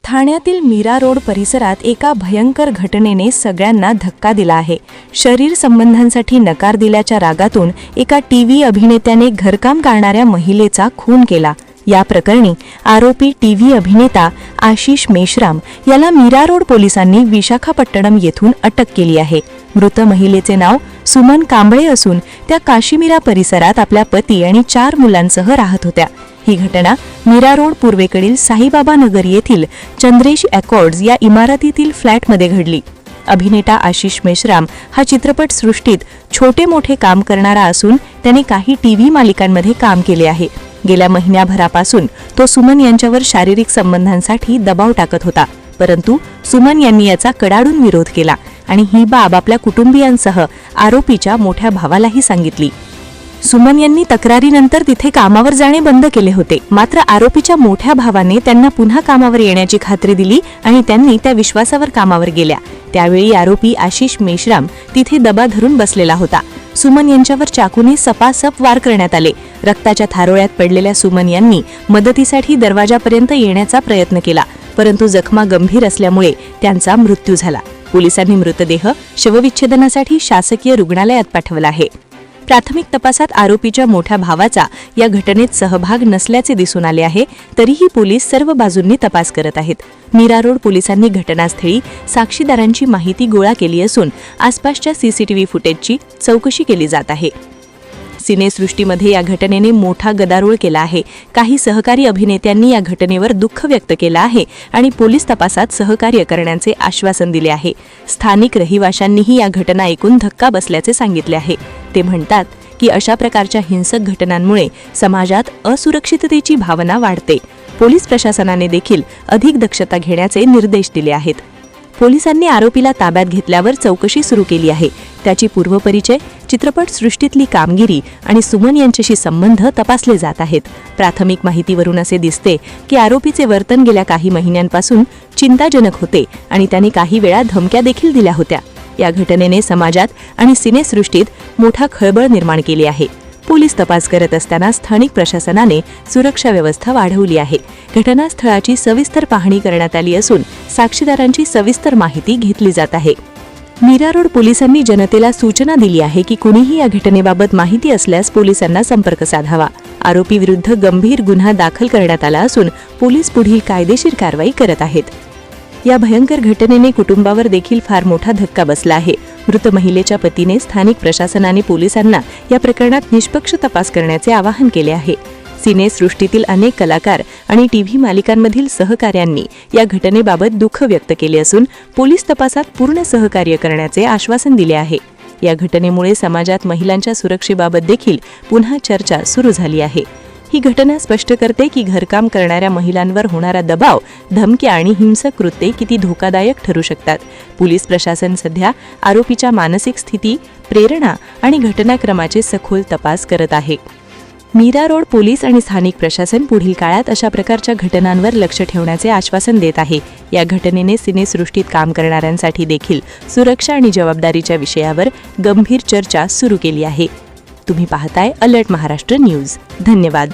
ठाण्यातील मीरा रोड परिसरात एका भयंकर घटनेने सगळ्यांना धक्का दिला आहे। शरीर संबंधांसाठी नकार दिल्याच्या रागातून एका टीव्ही अभिनेत्याने घरकाम करणाऱ्या महिलेचा खून केला। या प्रकरणी आरोपी टीव्ही अभिनेता आशिष मेश्राम याला मीरा रोड पोलिसांनी विशाखापट्टणम येथून अटक केली आहे। मृत महिलेचे नाव सुमन कांबळे असून त्या काशीमीरा परिसरात आपल्या पती आणि 4 मुलांसह राहत होत्या। ही घटना मीरा रोड पूर्वेकडील साईबाबा नगर येथील चंद्रेश अकॉर्ड्स या इमारतीतील फ्लॅटमध्ये घडली। अभिनेता आशिष मेश्राम हा चित्रपट सृष्टीत छोटे मोठे काम करणारा असून त्याने काही टीव्ही मालिकांमध्ये काम केले आहे। गेल्या महिन्याभरापासून तो सुमन यांच्यावर शारीरिक संबंधांसाठी दबाव टाकत होता, परंतु सुमन यांनी याचा कडाडून विरोध केला आणि ही बाब आपल्या कुटुंबियांसह आरोपीच्या मोठ्या भावालाही सांगितली। सुमन यांनी तक्रारीनंतर तिथे कामावर जाणे बंद केले होते, मात्र आरोपीच्या मोठ्या भावाने त्यांना पुन्हा कामावर येण्याची खात्री दिली आणि त्यांनी त्या विश्वासावर कामावर गेल्या। त्यावेळी आरोपी आशिष मेश्राम तिथे दबा धरून बसलेला होता। सुमन यांच्यावर चाकूने सपासप वार करण्यात आले। रक्ताच्या थारोळ्यात पडलेल्या सुमन यांनी मदतीसाठी दरवाजापर्यंत येण्याचा प्रयत्न केला, परंतु जखमा गंभीर असल्यामुळे त्यांचा मृत्यू झाला। पोलिसांनी मृतदेह शवविच्छेदनासाठी शासकीय रुग्णालयात पाठवला आहे। प्राथमिक तपासात आरोपीच्या मोठ्या भावाचा या घटनेत सहभाग नसल्याचे दिसून आले आहे, तरीही पोलीस सर्व बाजूंनी तपास करत आहेत। मीरा रोड पोलिसांनी घटनास्थळी साक्षीदारांची माहिती गोळा केली असून आसपासच्या सीसीटीव्ही फुटेजची चौकशी केली जात आहे। सिनेसृष्टीमध्ये या घटनेने मोठा गदारोळ केला आहे। काही सहकारी अभिनेत्यांनी या घटनेवर दुःख व्यक्त केलं आहे आणि पोलीस तपासात सहकार्य करण्याचे आश्वासन दिले आहे। स्थानिक रहिवाशांनीही या घटना ऐकून धक्का बसल्याचे सांगितले आहे। ते म्हणतात की अशा प्रकारच्या हिंसक घटनांमुळे समाजात असुरक्षिततेची भावना वाढते। पोलीस प्रशासनाने देखील अधिक दक्षता घेण्याचे निर्देश दिले आहेत। पोलिसांनी आरोपीला ताब्यात घेतल्यावर चौकशी सुरू केली आहे। त्याची पूर्वपरिचय, चित्रपट सृष्टीतली कामगिरी आणि सुमन यांच्याशी संबंध तपासले जात आहेत। प्राथमिक माहितीवरून असे दिसते की आरोपीचे वर्तन गेल्या काही महिन्यांपासून चिंताजनक होते आणि त्याने काही वेळा धमक्या देखील दिल्या होत्या। या घटनेने समाजात आणि सिनेसृष्टीत मोठा खळबळ निर्माण केली आहे। पोलीस तपास करत असताना स्थानिक प्रशासनाने सुरक्षा व्यवस्था वाढवली आहे। घटनास्थळाची सविस्तर पाहणी करण्यात आली असून साक्षीदारांची सविस्तर माहिती घेतली जात आहे। मीरा रोड पोलिसांनी जनतेला सूचना दिली आहे की कुणीही या घटनेबाबत माहिती असल्यास पोलिसांना संपर्क साधावा। आरोपीविरुद्ध गंभीर गुन्हा दाखल करण्यात आला असून पोलीस पुढील कायदेशीर कारवाई करत आहेत। या भयंकर घटनेने कुटुंबावर देखील फार मोठा धक्का बसला आहे। मृत महिलेच्या पतीने स्थानिक प्रशासनाने पोलिसांना या प्रकरणात निष्पक्ष तपास करण्याचे आवाहन केले आहे। सिनेसृष्टीतील अनेक कलाकार आणि टीव्ही मालिकांमधील सहकाऱ्यांनी या घटनेबाबत दुःख व्यक्त केले असून पोलीस तपासात पूर्ण सहकार्य करण्याचे आश्वासन दिले आहे। या घटनेमुळे समाजात महिलांच्या सुरक्षेबाबत देखील पुन्हा चर्चा सुरू झाली आहे। ही घटना स्पष्ट करते की घरकाम करणाऱ्या महिलांवर होणारा दबाव, धमक्या आणि हिंसक कृत्ये किती धोकादायक ठरू शकतात। पोलीस प्रशासन सध्या आरोपीच्या मानसिक स्थिती, प्रेरणा आणि घटनाक्रमाचे सखोल तपास करत आहे। मीरा रोड पोलीस आणि स्थानिक प्रशासन पुढील काळात अशा प्रकारच्या घटनांवर लक्ष ठेवण्याचे आश्वासन देत आहे। या घटनेने सिनेसृष्टीत काम करणाऱ्यांसाठी देखील सुरक्षा आणि जबाबदारीच्या विषयावर गंभीर चर्चा सुरू केली आहे। तुम्ही पाहताय अलर्ट महाराष्ट्र न्यूज। धन्यवाद।